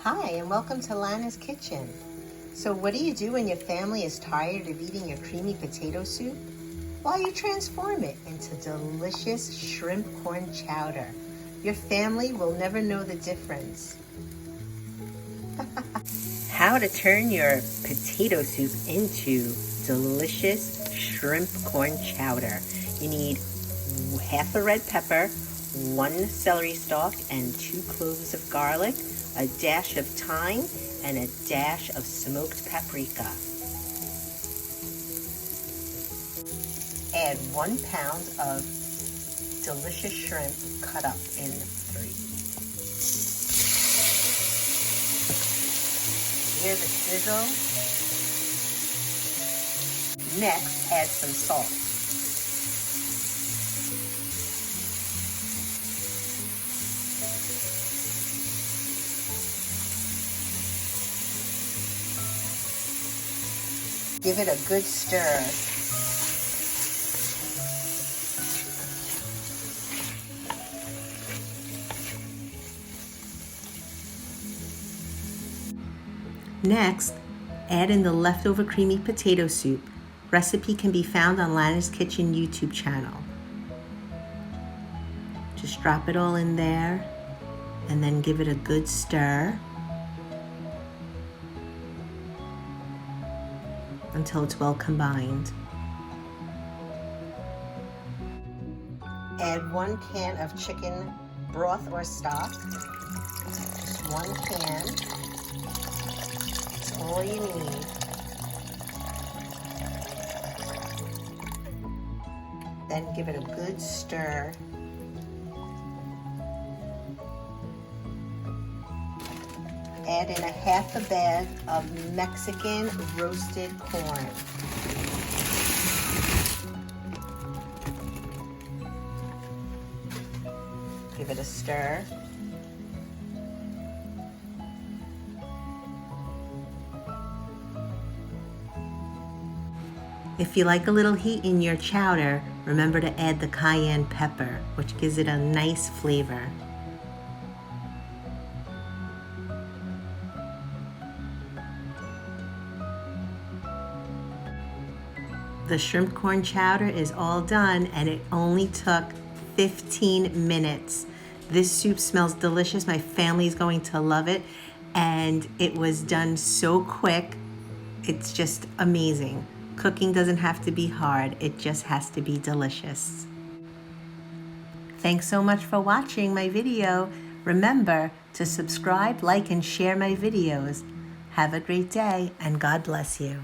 Hi, and welcome to Lana's Kitchen. So what do you do when your family is tired of eating your creamy potato soup? Well, you transform it into delicious shrimp corn chowder. Your family will never know the difference. How to turn your potato soup into delicious shrimp corn chowder. You need half a red pepper, 1 celery stalk, and 2 cloves of garlic, a dash of thyme, and a dash of smoked paprika. Add 1 pound of delicious shrimp cut up in 3. Hear the sizzle? Next, add some salt. Give it a good stir. Next, add in the leftover creamy potato soup. Recipe can be found on Lana's Kitchen YouTube channel. Just drop it all in there and then give it a good stir until it's well combined. Add 1 can of chicken broth or stock. Just 1 can. That's all you need. Then give it a good stir. Add in a half a bag of Mexican roasted corn. Give it a stir. If you like a little heat in your chowder, remember to add the cayenne pepper, which gives it a nice flavor. The shrimp corn chowder is all done, and it only took 15 minutes. This soup smells delicious. My family's going to love it, and it was done so quick. It's just amazing. Cooking doesn't have to be hard. It just has to be delicious. Thanks so much for watching my video. Remember to subscribe, like, and share my videos. Have a great day, and God bless you.